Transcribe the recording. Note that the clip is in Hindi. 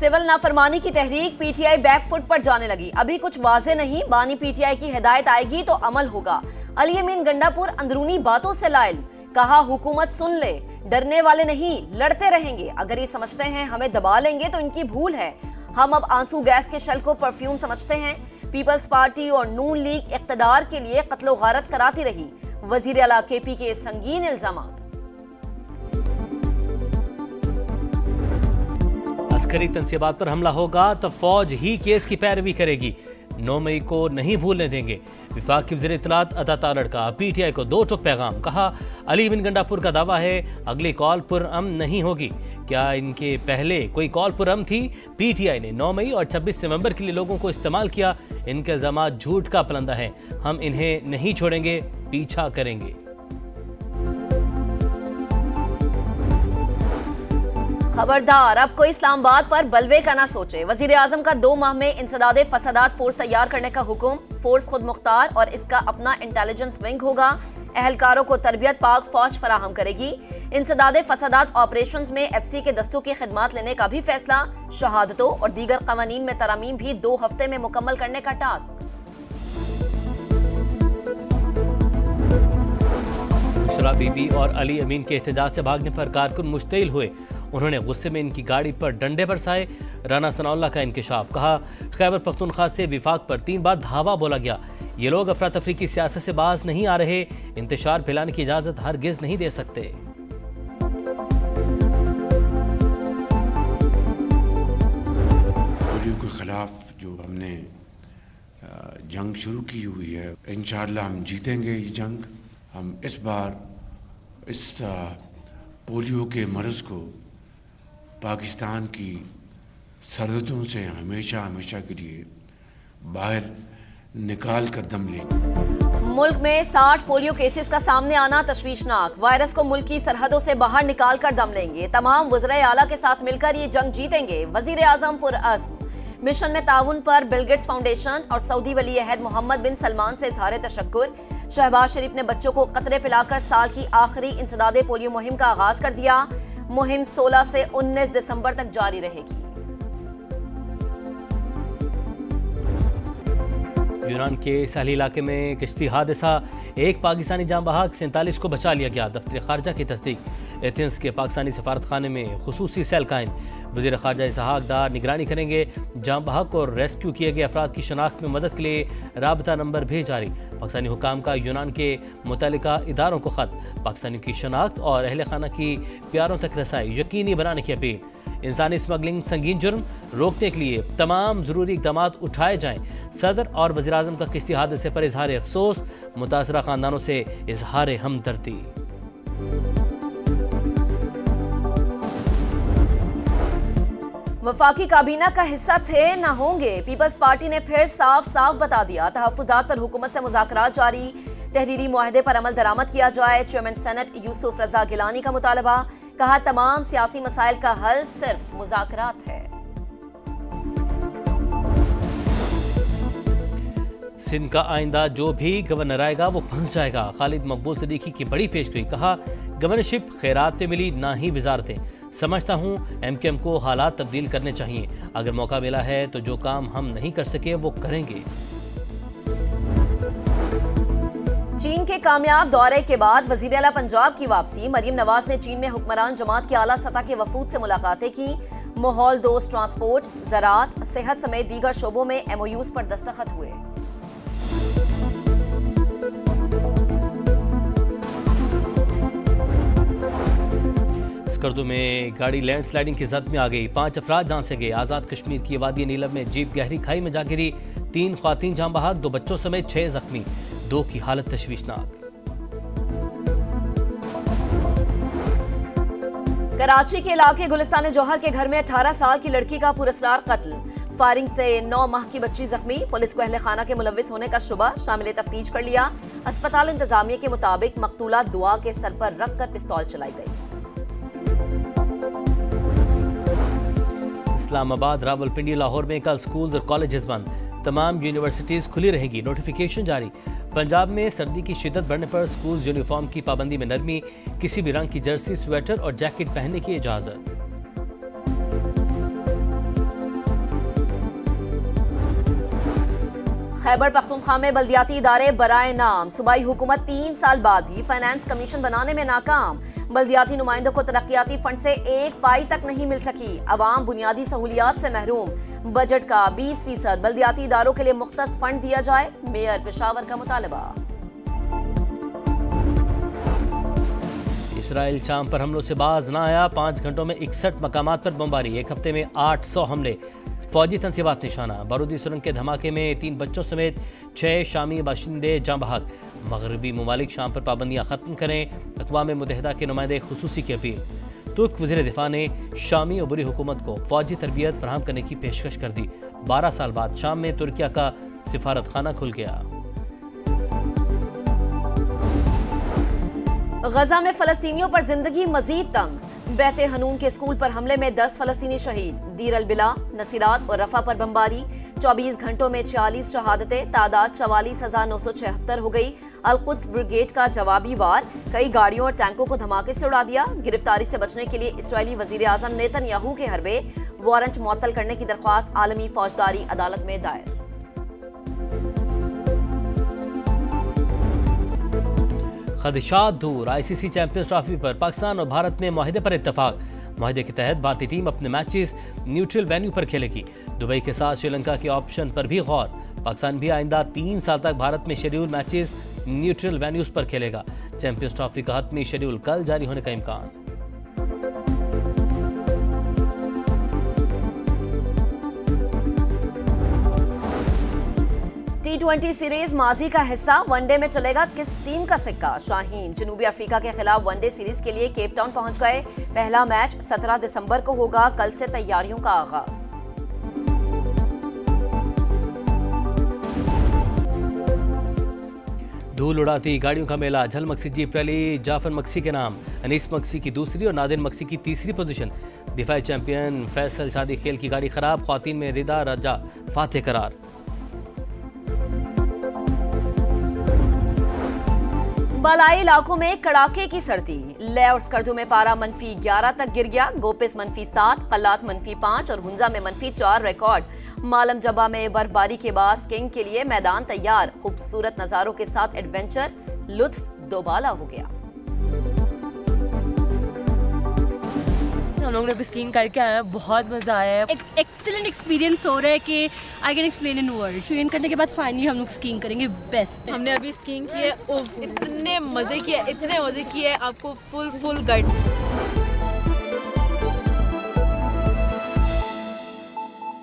सिविल नाफरमानी की तहरीक पीटीआई बैकफुट पर जाने लगी। अभी कुछ वाजे नहीं, बानी पीटीआई की हिदायत आएगी तो अमल होगा। अली अमीन गंडापुर अंदरूनी बातों से लाइल, कहा हुकूमत सुन ले, डरने वाले नहीं, लड़ते रहेंगे। अगर ये समझते हैं हमें दबा लेंगे तो इनकी भूल है। हम अब आंसू गैस के शल को परफ्यूम समझते हैं। पीपल्स पार्टी और नून लीग इख्तदार के लिए कत्लो गारत कराती रही। वजीर आला केपी के संगीन इल्जामात। अस्करी तंसीबात पर हमला होगा तो फौज ही केस की पैरवी करेगी। 9 मई को नहीं भूलने देंगे। विफाक की वज़ीर इत्तलात अता तालड़ का पीटीआई को 2 टुक पैगाम, कहा अली अमीन गंडापुर का दावा है अगली कॉल पुरअमन नहीं होगी। क्या इनके पहले कोई कॉल पुरअमन थी? पीटीआई ने 9 मई और 26 नवंबर के लिए लोगों को इस्तेमाल किया। इनके इल्जामात झूठ का पलंदा है। हम इन्हें नहीं छोड़ेंगे, पीछा करेंगे। खबरदार, अब कोई इस्लामाबाद पर बलवे का ना सोचे। वजीर आजम का 2 माह में इंसदादे फसादात फोर्स तैयार करने का हुक्म। फोर्स खुद मुख्तार और इसका अपना इंटेलिजेंस विंग होगा। अहलकारों को तरबियत पाक फौज फराहम करेगी। इंसदादे फसादात ऑपरेशंस में एफसी के दस्तों की खिदमात लेने का भी फैसला। शहादतों और दीगर कवानीन में तरामीम भी 2 हफ्ते में मुकम्मल करने का टास्क। बुशरा बीबी और अली अमीन के एहतजाज से भागने पर कारकुन मुश्तइल हुए। उन्होंने गुस्से में इनकी गाड़ी पर डंडे बरसाए। राना सनाउल्लाह का इंकशाफ, कहा खैबर पख्तूनख्वा से विफाक पर 3 बार धावा बोला गया। ये लोग अफरा तफरी की सियासत से बाज नहीं आ रहे। इंतशार फैलाने की इजाजत हरगिज नहीं दे सकते। पोलियो के खिलाफ जो हमने जंग शुरू की हुई है, इंशाअल्लाह हम जीतेंगे ये जंग। हम इस बार इस पोलियो के मर्ज को पाकिस्तान की सरहदों से हमेशा हमेशा के लिए बाहर निकाल कर दम लेंगे। मुल्क में 60 पोलियो केसेस का सामने आना तशवीशनाक। वायरस को मुल्क की सरहदों से बाहर निकाल कर दम लेंगे। तमाम वज़राए आला के साथ मिलकर ये जंग जीतेंगे। वजीर आजम पुरअज़्म। मिशन में ताउन पर बिल गेट्स फाउंडेशन और सऊदी वली अहद मोहम्मद बिन सलमान से इज़हार तशक्कुर। शहबाज शरीफ ने बच्चों को कतरे पिलाकर साल की आखिरी इंसदादे पोलियो मुहिम का आगाज कर दिया। मुहिम 16 से 19 दिसंबर तक जारी रहेगी। यूनान के साहिली इलाके में किश्ती हादसा, एक पाकिस्तानी जाँ बहक 47 को बचा लिया गया। दफ्तर खारजा की तस्दीक। एथेंस के पाकिस्तानी सफारत खाने में खुसूसी सेल कायम। वज़ीर खारजा इसहाक डार निगरानी करेंगे। जाँ बहक और रेस्क्यू किए गए अफराद की शनाख्त में मदद के लिए राबता नंबर भेज जारी। पाकिस्तानी हुकाम का यूनान के मुतल्लिका इदारों को खत। पाकिस्तानियों की शनाख्त और अहल खाना की प्यारों तक रसाई यकीनी बनाने की अपील। इंसानी स्मगलिंग संगीन जुर्म, रोकने के लिए तमाम ज़रूरी इक़दाम उठाए जाएँ। सदर और वज़ीर आज़म का किश्ती हादसे पर इजहार अफसोस। मुतासरा ख़ानदानों से इजहार हमदर्दी। वफाकी काबीना का हिस्सा थे न होंगे। पीपल्स पार्टी ने फिर साफ साफ बता दिया। तहफ़्फ़ुज़ात पर हुकूमत से मुज़ाकरात जारी। तहरीरी मुआहदे पर अमल दरामद किया जाए। चेयरमैन सेनेट यूसुफ रजा गिलानी का मुतालबा, कहा तमाम सियासी मसाइल का हल सिर्फ मुज़ाकरात है। सिंध का आइंदा जो भी गवर्नर आएगा वो फंस जाएगा। खालिद मकबूल सिद्दीकी की बड़ी पेशगोई, कहा गवर्नरशिप खैरात पे मिली ना ही वजारतें। समझता हूँ एमकेएम को हालात तब्दील करने चाहिए। अगर मौका मिला है तो जो काम हम नहीं कर सके वो करेंगे। चीन के कामयाब दौरे के बाद वज़ीर आला पंजाब की वापसी। मरियम नवाज ने चीन में हुक्मरान जमात के आला सतह के वफूद से मुलाकातें की। माहौल दोस्त ट्रांसपोर्ट, ज़राअत, सेहत समेत दीगर शोबों में MOUs पर दस्तखत हुए। स्कर्दू में गाड़ी लैंडस्लाइडिंग की जद में आ गई। 5 अफराद जान से गए। आज़ाद कश्मीर की वादी नीलम में जीप गहरी खाई में जा गिरी। 3 ख्वातीन जाँ बहक, 2 बच्चों समेत 6 जख्मी। 2 की हालत तशवीशनाक। कराची के इलाके गुलिस्तान जौहर के घर में 18 साल की लड़की का पुरस्कार कत्ल। फायरिंग से 9 माह की बच्ची जख्मी। पुलिस को अहले खाना के मुलव्विस होने का शुबा, शामिल तफ्तीश कर लिया। अस्पताल इंतजामिया के मुताबिक मकतूला दुआ के सर पर रखकर पिस्तौल चलाई गई। इस्लामाबाद, रावलपिंडी, लाहौर में कल स्कूल्स और कॉलेजेस बंद। तमाम यूनिवर्सिटीज खुली रहेगी। नोटिफिकेशन जारी। पंजाब में सर्दी की शिद्दत बढ़ने पर स्कूल यूनिफॉर्म की पाबंदी में नरमी। किसी भी रंग की जर्सी, स्वेटर और जैकेट पहनने की इजाजत। खैबर पख्तूनख्वा में बल्दियाती इदारे बराए नाम। सूबाई हुकूमत 3 साल बाद भी फाइनेंस कमीशन बनाने में नाकाम। बल्दियाती नुमाइंदों को तरक्याती फंड से 1 पाई तक नहीं मिल सकी। अवाम बुनियादी सहूलियात से महरूम। बजट का 20% बल्दियाती इदारों के लिए मुख्तस फंड दिया जाए। मेयर पेशावर का मुतालबा। इसराइल शाम पर हमलों से बाज ना आया। 5 घंटों में 61 मकामात पर बमबारी। एक हफ्ते में 800 हमले। फौजी तनसीबात निशाना। बारूदी सुरंग के धमाके में 3 बच्चों समेत 6 शामी बाशिंदे जाँ बहक। मगरबी ममालिक शाम पर पाबंदियाँ खत्म करें। अक़वाम मुत्तहिदा के नुमाइंदे खुसूसी की अपील। तुर्क वज़ीर दिफा ने शामी अबूरी हुकूमत को फौजी तरबियत फराहम करने की पेशकश कर दी। 12 साल बाद शाम में तुर्किया का सिफारत खाना खुल गया। गजा में फलस्तीनियों पर जिंदगी मजीद तंग। बैते हनून के स्कूल पर हमले में 10 फलस्तीनी शहीद। दीर अल बिला, नसीरात और रफा पर बमबारी। 24 घंटों में 46 शहादतें। तादाद 44,976 हो गई। अल-कुद्स ब्रिगेड का जवाबी वार। कई गाड़ियों और टैंकों को धमाके से उड़ा दिया। गिरफ्तारी से बचने के लिए इस्राईली वजीर आजम नेतन्याहू के हरबे। वारंट मुअत्तल करने की दरख्वास्त आलमी फौजदारी अदालत में दायर। खदशात दूर। ICC चैंपियंस ट्रॉफी पर पाकिस्तान और भारत में मुआहदे पर इत्तफाक। मुआहदे के तहत भारतीय टीम अपने मैचेस न्यूट्रल वेन्यू पर खेलेगी। दुबई के साथ श्रीलंका के ऑप्शन पर भी गौर। पाकिस्तान भी आइंदा 3 साल तक भारत में शेड्यूल मैचेस न्यूट्रल वेन्यूज पर खेलेगा। चैंपियंस ट्रॉफी का हतमी शेड्यूल कल जारी होने का इम्कान। T20 सीरीज माजी का हिस्सा। वनडे में चलेगा किस टीम का सिक्का? शाहीन जनूबी अफ्रीका के खिलाफ वनडे सीरीज के लिए केप टाउन पहुंच गए। पहला मैच 17 दिसंबर को होगा। कल से तैयारियों का आगाज। धूल उड़ाती गाड़ियों का मेला। झल मक्सी जीप रैली जाफर मक्सी के नाम। अनीस मक्सी की दूसरी और नादिर मक्सी की तीसरी पोजीशन। दिफाई चैंपियन फैसल शादी खेल की गाड़ी खराब। ख्वातीन में रिदा रजा फातेह करार। बालाई इलाकों में कड़ाके की सर्दी। ले और स्कर्दू में पारा -11 तक गिर गया। गोपिस -7, कल्लात -5 और हुंजा में -4 रिकॉर्ड। मालम जबा में बर्फबारी के बाद स्कीइंग के लिए मैदान तैयार। खूबसूरत नजारों के साथ एडवेंचर लुत्फ दोबाला हो गया। हम लोग ने अभी स्कीइंग करके आए हैं, बहुत मजा आया है। एक एक्सीलेंट एक्सपीरियंस हो रहा है कि I can explain in word. Train करने के बाद फाइनली हम लोग स्कीइंग करेंगे। बेस्ट। हमने अभी स्कीइंग की है, इतने मजे किए, आपको फुल गाइड।